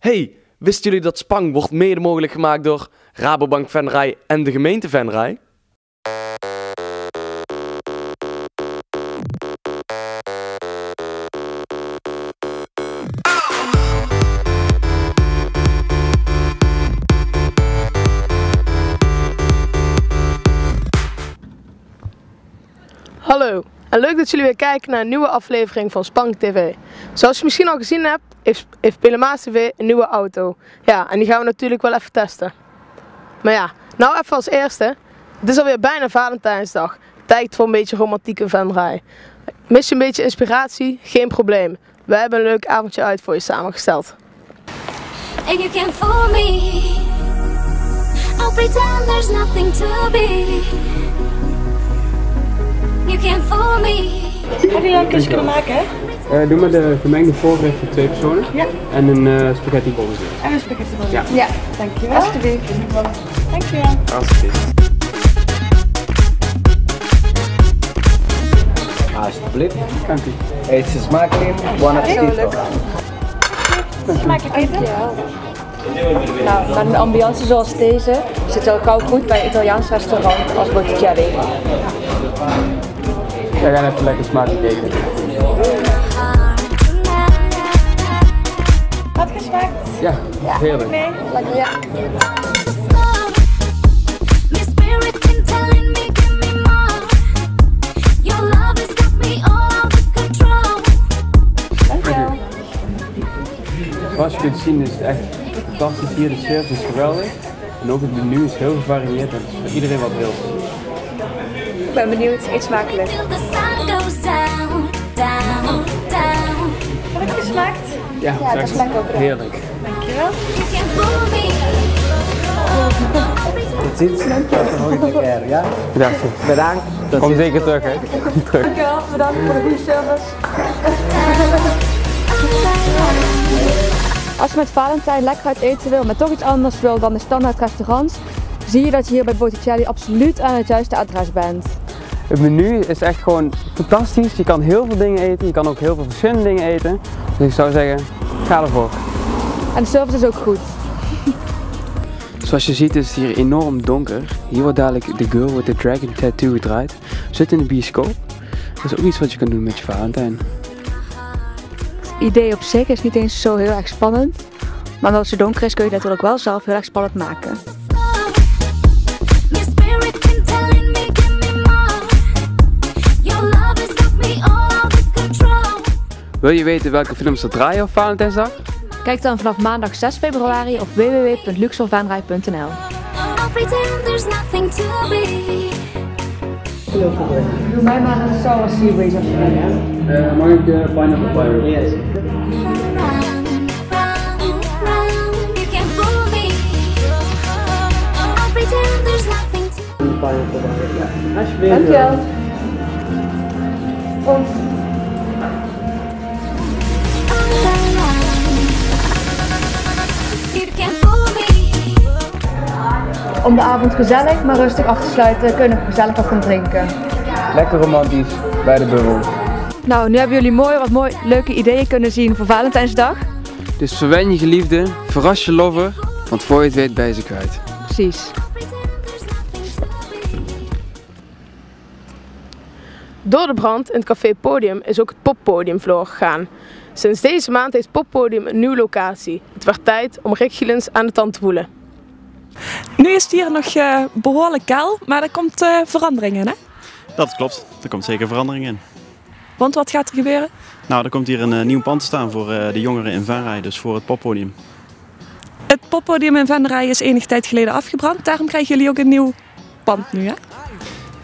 Hey, wisten jullie dat Spang wordt mede mogelijk gemaakt door Rabobank Venray en de gemeente Venray? Hallo, en leuk dat jullie weer kijken naar een nieuwe aflevering van Spang TV. Zoals je misschien al gezien hebt, heeft Pelemaas TV een nieuwe auto. Ja, en die gaan we natuurlijk wel even testen. Maar ja, nou even als eerste. Het is alweer bijna Valentijnsdag. Tijd voor een beetje romantiek in Venray. Mis je een beetje inspiratie? Geen probleem. We hebben een leuk avondje uit voor je samengesteld. And you can't fool me. I'll pretend there's nothing to be. You can't fool me. Heb je een keuze kunnen maken, hè? Doe maar de gemengde voorgerecht voor 2 personen. Ja. En een spaghetti bolognese. En een spaghetti bolognese. Ja. Ja, dankjewel. Alsjeblieft. Dankjewel. Alsjeblieft. Alsjeblieft. Dank u. Eet ze smakelijk. Buon appetito. Smaak je eten? Nou, met een ambiance zoals deze zit wel koud goed bij een Italiaans restaurant als Botticelli. Wij gaan even lekker smakelijk eten. Had gesmaakt? Ja, heerlijk. Nee? Lekker, ja. My spirit been telling me, give me more. Your love has got me all out of control. Dankjewel. Zoals je kunt zien is het echt fantastisch hier. De service is geweldig. En ook het menu is heel gevarieerd. En het is voor iedereen wat wil. Ik ben benieuwd, eet smakelijk. Till the sun goes down, down, down. Had het gesmaakt? Ja, het is lekker ook. heerlijk. Dankjewel. You can't fool me. Tot ziens. Tot de volgende keer, ja? Bedankt. Bedankt. Tot Kom ziens. zeker terug, hè. Terug. Dankjewel, bedankt voor de goede service. Als je met Valentijn lekker uit eten wil, maar toch iets anders wil dan de standaard restaurants, zie je dat je hier bij Botticelli absoluut aan het juiste adres bent. Het menu is echt gewoon fantastisch. Je kan heel veel dingen eten. Je kan ook heel veel verschillende dingen eten. Dus ik zou zeggen, ga ervoor. En de service is ook goed. Zoals je ziet is het hier enorm donker. Hier wordt dadelijk The Girl with the Dragon Tattoo gedraaid. We zitten in de bioscoop. Dat is ook iets wat je kan doen met je Valentijn. Het idee op zich is niet eens zo heel erg spannend. Maar omdat het zo donker is kun je het natuurlijk wel zelf heel erg spannend maken. My spirit been telling me, give me more. Your love has got me all out of control. Wil je weten welke films er draaien op Valentijnsdag? Kijk dan vanaf maandag 6 februari op www.luxorvenray.nl. I'll pretend there's nothing to be. Doe mij maar een Star Wars Seaways alsjeblieft. Mag ik pineapple pie? Yes. Round, round, round. You can't fool me. I'll pretend there's nothing to Pineapple pie, ja. Alsjeblieft. Dankjewel. You can't fool me. Om de avond gezellig, maar rustig af te sluiten, kunnen we gezellig wat gaan drinken. Lekker romantisch bij de bubbel. Nou, nu hebben jullie wat leuke ideeën kunnen zien voor Valentijnsdag. Dus verwen je geliefde, verras je lover, want voor je het weet ben je ze kwijt. Precies. Door de brand in het café Podium is ook het poppodium verloren gegaan. Sinds deze maand heeft Poppodium een nieuwe locatie. Het werd tijd om Rick Gielens aan de tand te voelen. Nu is het hier nog behoorlijk kaal, maar er komt verandering in, hè? Dat klopt, er komt zeker verandering in. Want wat gaat er gebeuren? Nou, er komt hier een nieuw pand te staan voor de jongeren in Venray, dus voor het poppodium. Het poppodium in Venray is enige tijd geleden afgebrand, daarom krijgen jullie ook een nieuw pand nu, hè?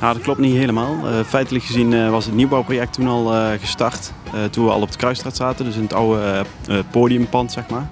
Nou, dat klopt niet helemaal. Feitelijk gezien was het nieuwbouwproject toen al gestart, toen we al op de Kruisstraat zaten, dus in het oude podiumpand, zeg maar.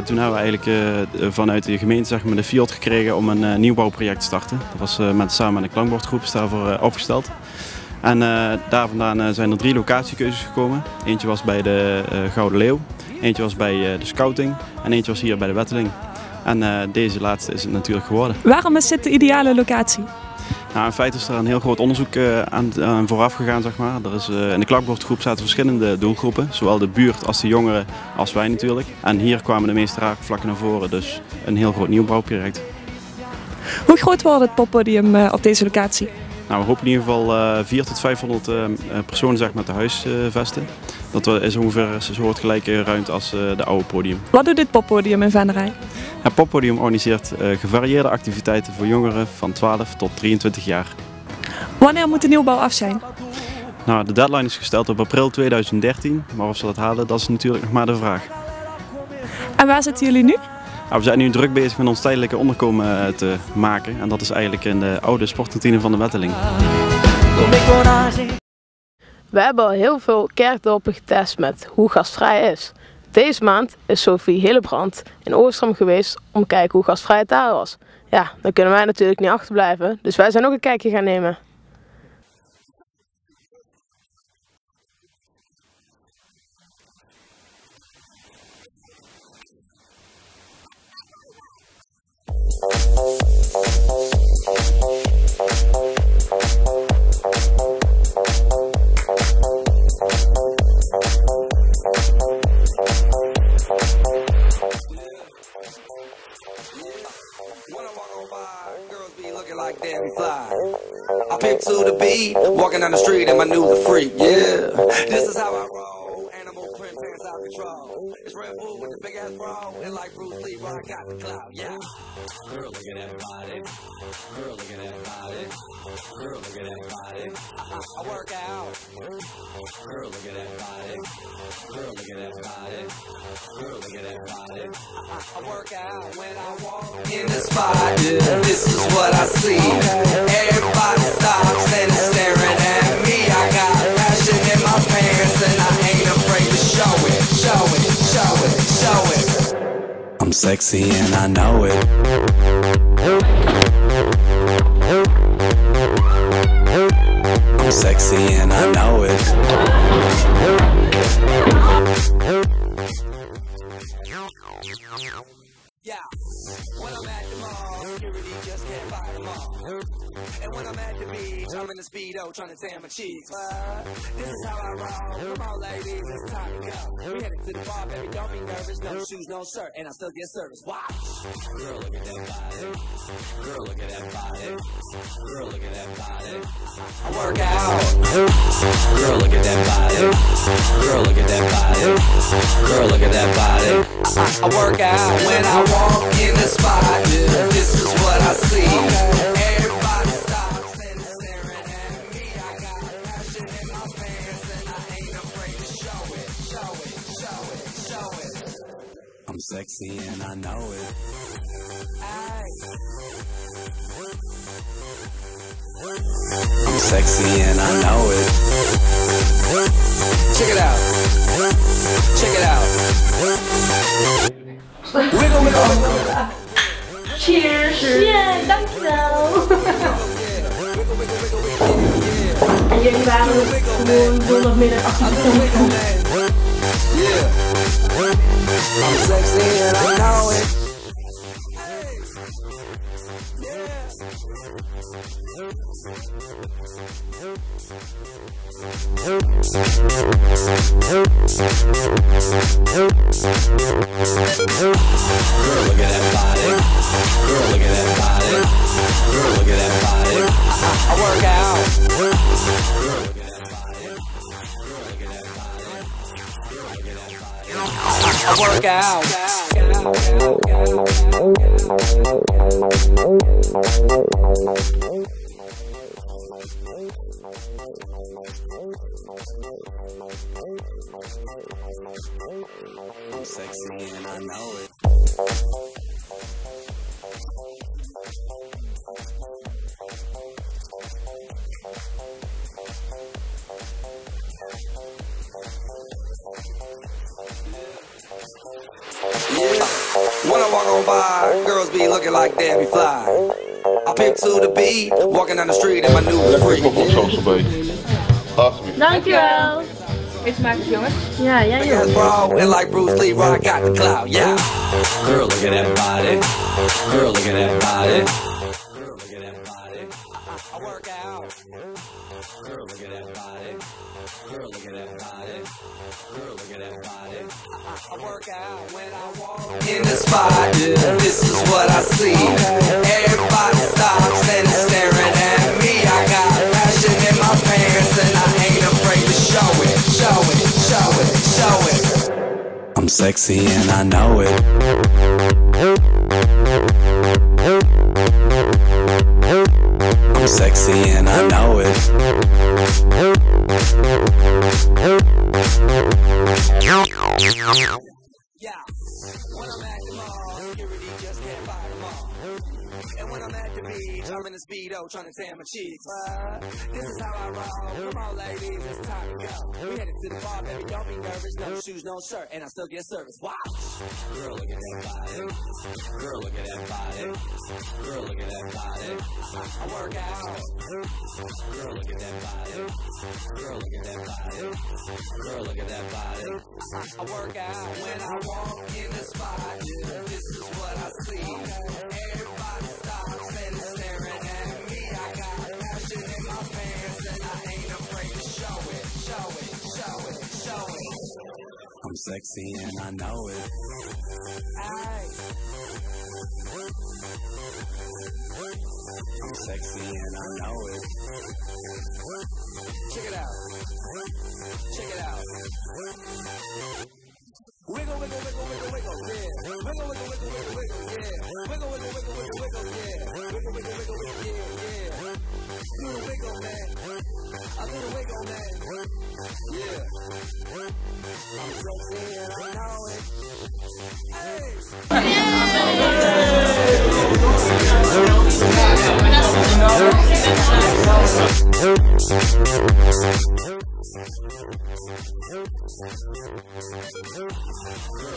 Toen hebben we eigenlijk vanuit de gemeente zeg maar, de fiat gekregen om een nieuwbouwproject te starten. Dat was samen met een klankbordgroep is daarvoor opgesteld. En daar vandaan zijn er 3 locatiekeuzes gekomen. Eentje was bij de Gouden Leeuw, eentje was bij de Scouting en eentje was hier bij de Wetteling. En deze laatste is het natuurlijk geworden. Waarom is dit de ideale locatie? Nou, in feite is er een heel groot onderzoek aan vooraf gegaan, zeg maar. Er is, in de klakbordgroep zaten verschillende doelgroepen, zowel de buurt als de jongeren als wij natuurlijk. En hier kwamen de meeste raakvlakken naar voren, dus een heel groot nieuwbouwproject. Hoe groot wordt het poppodium op deze locatie? Nou, we hopen in ieder geval 400 tot 500 personen zeg maar, te huisvesten. Dat is ongeveer een soortgelijke ruimte als de oude podium. Wat doet dit poppodium in Venray? Het poppodium organiseert gevarieerde activiteiten voor jongeren van 12 tot 23 jaar. Wanneer moet de nieuwbouw af zijn? Nou, de deadline is gesteld op april 2013, maar of ze dat halen, dat is natuurlijk nog maar de vraag. En waar zitten jullie nu? Nou, we zijn nu druk bezig met ons tijdelijke onderkomen te maken en dat is eigenlijk in de oude sportkantine van de Wetteling. We hebben al heel veel kerkdorpen getest met hoe gastvrij is. Deze maand is Sophie Hillebrand in Oostrom geweest om te kijken hoe gastvrij het daar was. Ja, dan kunnen wij natuurlijk niet achterblijven, dus wij zijn ook een kijkje gaan nemen. I pick to the beat, walking down the street and my new the freak, yeah. This is how I roll, animal print pants out control. It's Red Bull with the big ass bra, and like Bruce Lee, I got the clout, yeah. Girl, look at that body. Girl, look at that body. Girl, look at that body. I work out. Girl, look at that body. Girl, look at that body. Girl, look at that body. I work out when I walk in the spot. This is what I see. Everybody stops and is staring at me. I got passion in my pants and I ain't afraid to show it, show it, show it, show it. I'm sexy and I know it. I'm sexy and I know it. Yeah, when I'm at the mall, security just can't fire them all. And when I'm at the beach, I'm in the Speedo trying to tan my cheeks. This is how I roll. Come on, ladies, it's time to go. We headed to the bar, baby, don't be nervous. No shoes, no shirt, and I still get service. Watch. Girl, look at that body. Girl, look at that body. Girl, look at that body. I work out. Girl, look at that body. Girl, look at that body. Girl, look at that body. I work out when I walk in the spot. This is what I see. Everybody stops and is staring at me. I got passion in my pants and I ain't afraid to show it, show it, show it, show it. I'm sexy and I know it. I'm sexy and I know it. Check it out. Check it out. Wiggle, wiggle. Cheers! Yeah, dankjewel! En jullie waren gewoon zondagmiddag activiteiten. Yeah. I'm sexy and I know it. Girl, look at that body. Girl, look at that body. Girl, look at that body. I work out. Girl, look at that body. Girl, look at that body. Girl, look at that body. I work out. I'm sexy and I know it. Yeah, when I walk on by, girls be looking like Debbie Fly. I pick to the beat, walking down the street in my new freak. Dankjewel. Eet smakelijk, jongens. Ja, jij Yes, bro, and like Bruce Lee, I got the clout, yeah. Girl, look at that body. Girl, look at that body. Girl, look at that body. I work out when I walk in the spot. This is what I see. Everybody stops and is staring at me. I got passion in my pants and I ain't afraid to show it, show it, show it, show it. I'm sexy and I know it. I'm sexy and I know it. Yeah, when I'm at the mall, security just can't fight them all. And when I'm at the beach, I'm in a Speedo trying to tan my cheeks. This is how I roll. Come on, ladies, it's time to go. We headed to the bar, baby, don't be nervous. No shoes, no shirt, and I still get service. Wow. Girl, look at that body. Girl, look at that body. Girl, look at that body. I work out. Girl, look at that body. Girl, look at that body. Girl, look at that body. I work out when I walk in the spot. This is what I see. Everybody stops and is staring at me. I got passion in my pants and I ain't afraid to show it, show it, show it, show it. I'm sexy and I know it. I'm sexy and I know it. Check it out. Check it out. Wiggle, wiggle, wiggle, wiggle, wiggle, yeah. Wiggle, wiggle, wiggle, wiggle, wiggle, yeah. Wiggle, wiggle, wiggle, wiggle, wiggle, yeah. Wiggle, wiggle, wiggle, wiggle, yeah, yeah. Do the wiggle, man. I do the wiggle, man. Yeah. I'm sexy and I know it. Girl, look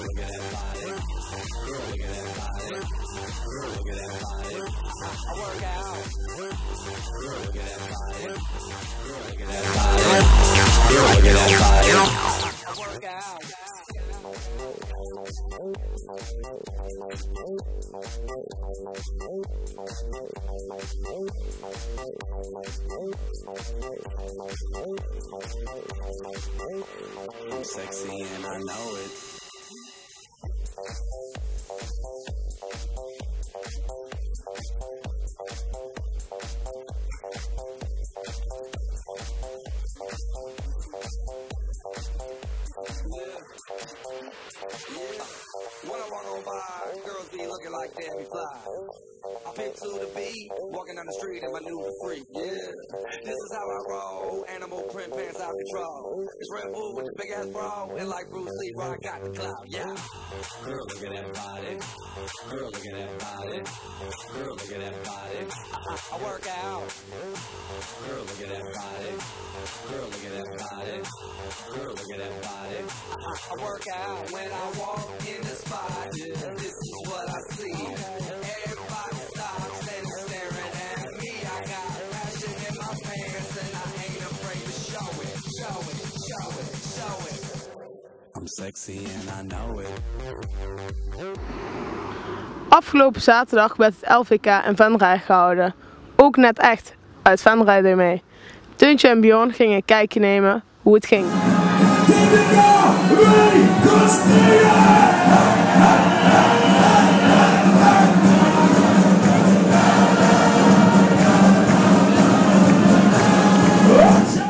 at that body. Girl, look at that body. Girl, look at that body. I work out. Girl, look at that body. Girl, look at that body. Girl, look at that body. I work out. I'm sexy and I know it. When I walk on by, girls be looking like Debbie Fly. I pick to the beat, walking down the street in my new freak, yeah. This is how I roll, animal print pants out control. It's Red Bull with the big ass bra, and like Bruce Lee, where I got the clout, yeah. Girl, look at that body. Girl, look at that body. Girl, look at that body. I work out. Girl, look at that body. Girl, look at that body. Girl, look at that body. I work out when I walk in the spot. This is what I see. Everybody stops and is staring at me. I got passion in my pants and I ain't afraid to show it, show it, show it, show it. I'm sexy and I know it. Afgelopen zaterdag werd het LVK in Venray gehouden. Ook net echt uit Venray deed mee. Teuntje en Bjorn gingen een kijkje nemen hoe het ging.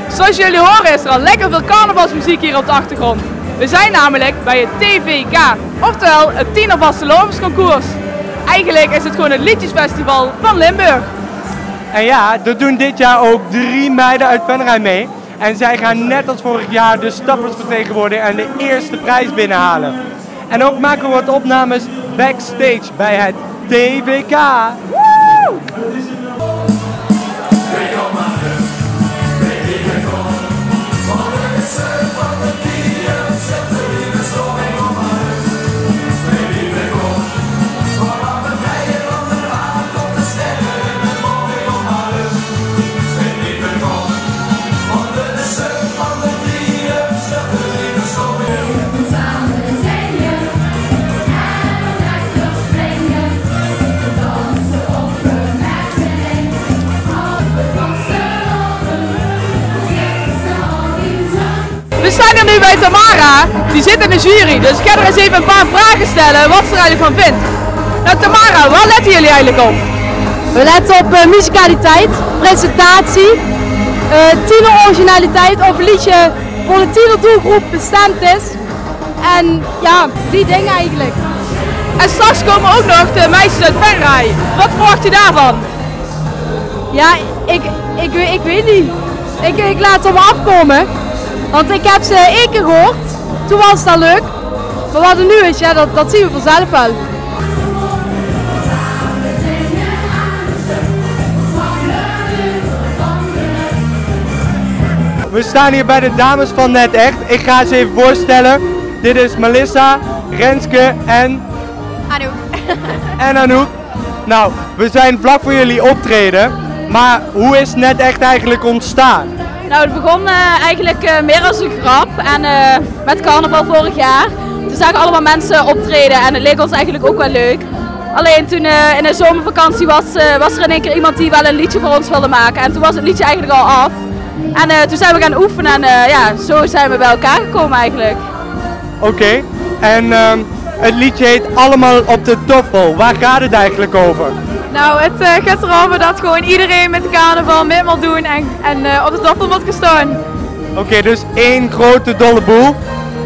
Zoals jullie horen is er al lekker veel carnavalsmuziek hier op de achtergrond. We zijn namelijk bij het TVK, oftewel het Tiener Vastelovensconcours. Eigenlijk is het gewoon het liedjesfestival van Limburg. En ja, er doen dit jaar ook 3 meiden uit Venray mee. En zij gaan net als vorig jaar de stappers vertegenwoordigen en de eerste prijs binnenhalen. En ook maken we wat opnames backstage bij het TVK. Woo! Dansen op de er nu bij Tamara, die zit in de jury. Dus ik ga er eens even een paar vragen stellen wat ze er eigenlijk van vindt. Nou Tamara, waar letten jullie eigenlijk op? We letten op musicaliteit, presentatie, tieneroriginaliteit, of een liedje voor de tienerdoelgroep bestemd is. En ja, die dingen eigenlijk. En straks komen ook nog de meisjes uit Venray. Wat verwacht je daarvan? Ja, ik weet niet. Ik laat het op me afkomen. Want ik heb ze 1 keer gehoord. Toen was het al leuk. Maar wat er nu is, ja, dat zien we vanzelf wel. We staan hier bij de dames van Net Echt. Ik ga ze even voorstellen. Dit is Melissa, Renske en Anouk. En Anouk. Nou, we zijn vlak voor jullie optreden. Maar hoe is Net Echt eigenlijk ontstaan? Nou, het begon eigenlijk meer als een grap. En met carnaval vorig jaar. Toen zagen allemaal mensen optreden en het leek ons eigenlijk ook wel leuk. Alleen toen in de zomervakantie was er in één keer iemand die wel een liedje voor ons wilde maken. En toen was het liedje eigenlijk al af. En toen zijn we gaan oefenen en ja, zo zijn we bij elkaar gekomen eigenlijk. Oké. En het liedje heet Allemaal op de Toffel. Waar gaat het eigenlijk over? Nou, het gaat erover dat gewoon iedereen met de carnaval mee moet doen en op de toffel moet staan. Oké, dus één grote dolle boel.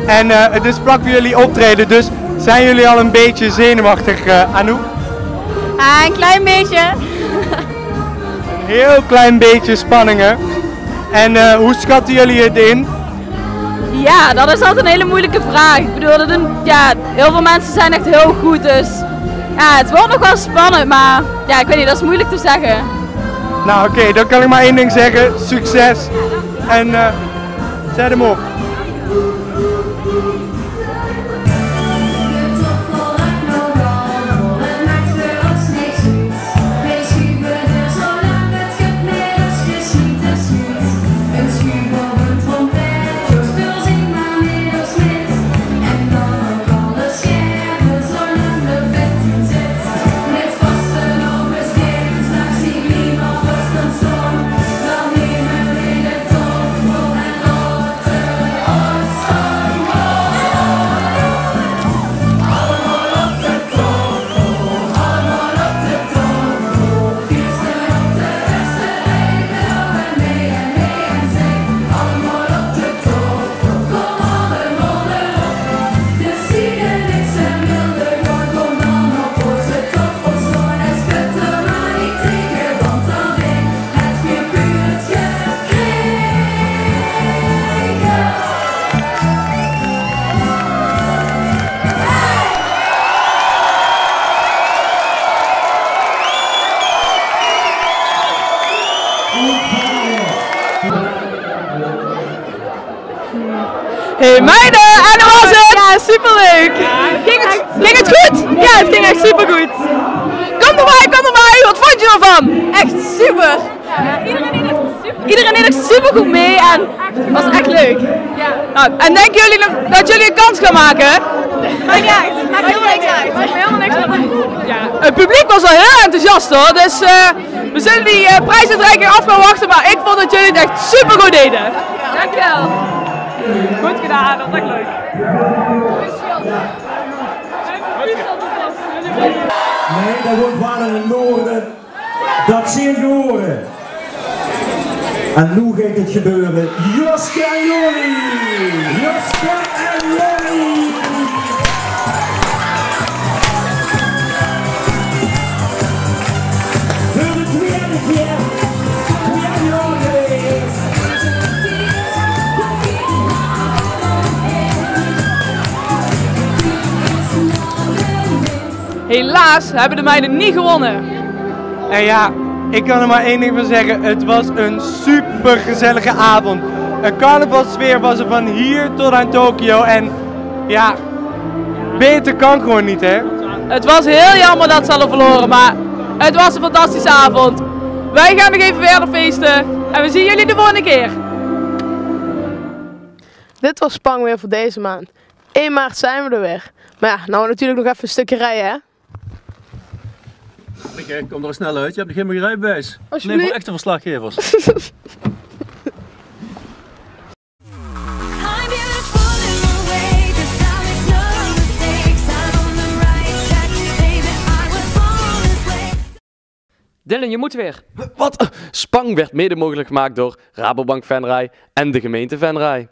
En het is vlak voor jullie optreden, dus zijn jullie al een beetje zenuwachtig, Anouk? Een klein beetje. Een heel klein beetje spanningen. En hoe schatten jullie het in? Ja, dat is altijd een hele moeilijke vraag. Ik bedoel, heel veel mensen zijn echt heel goed, dus ja, het wordt nog wel spannend, maar ja, ik weet niet, dat is moeilijk te zeggen. Nou oké, dan kan ik maar één ding zeggen, succes. En zet hem op. Hey meiden, en hoe was het? Ja, superleuk. Ging het goed? Ja, het ging echt supergoed. Kom erbij, wat vond je ervan? Echt super. Iedereen deed echt super goed mee en het was echt leuk. Ja. Nou, en denken jullie dat jullie een kans gaan maken? Maakt niet uit, maakt helemaal niks uit. Maakt helemaal niks uit. Ja. Het publiek was al heel enthousiast hoor, dus we zullen die prijsuitreiking af gaan wachten, maar ik vond dat jullie het echt super goed deden. Dankjewel. Goed gedaan, dat was echt leuk. Nee, dat wordt waar in het noorden. Dat zien we horen. En nu gaat het gebeuren. Joske en Jorrie! Joske en Jorrie! Voor de tweede keer. Joske en Jorrie! Helaas hebben de meiden niet gewonnen. En ja, ik kan er maar één ding van zeggen. Het was een super gezellige avond. Een carnavalsfeer was er van hier tot aan Tokio. En ja, beter kan gewoon niet, hè? Het was heel jammer dat ze hadden verloren, maar het was een fantastische avond. Wij gaan nog even verder feesten en we zien jullie de volgende keer. Dit was Spang weer voor deze maand. 1 maart zijn we er weer. Maar ja, nou natuurlijk nog even een stukje rijden, hè? Ik kom er snel uit, je hebt nog helemaal geen rijbewijs. Alsjeblieft. Alleen voor echte verslaggevers. I'm beautiful. Dylan, je moet weer. Wat? Spang werd mede mogelijk gemaakt door Rabobank Venray en de gemeente Venray.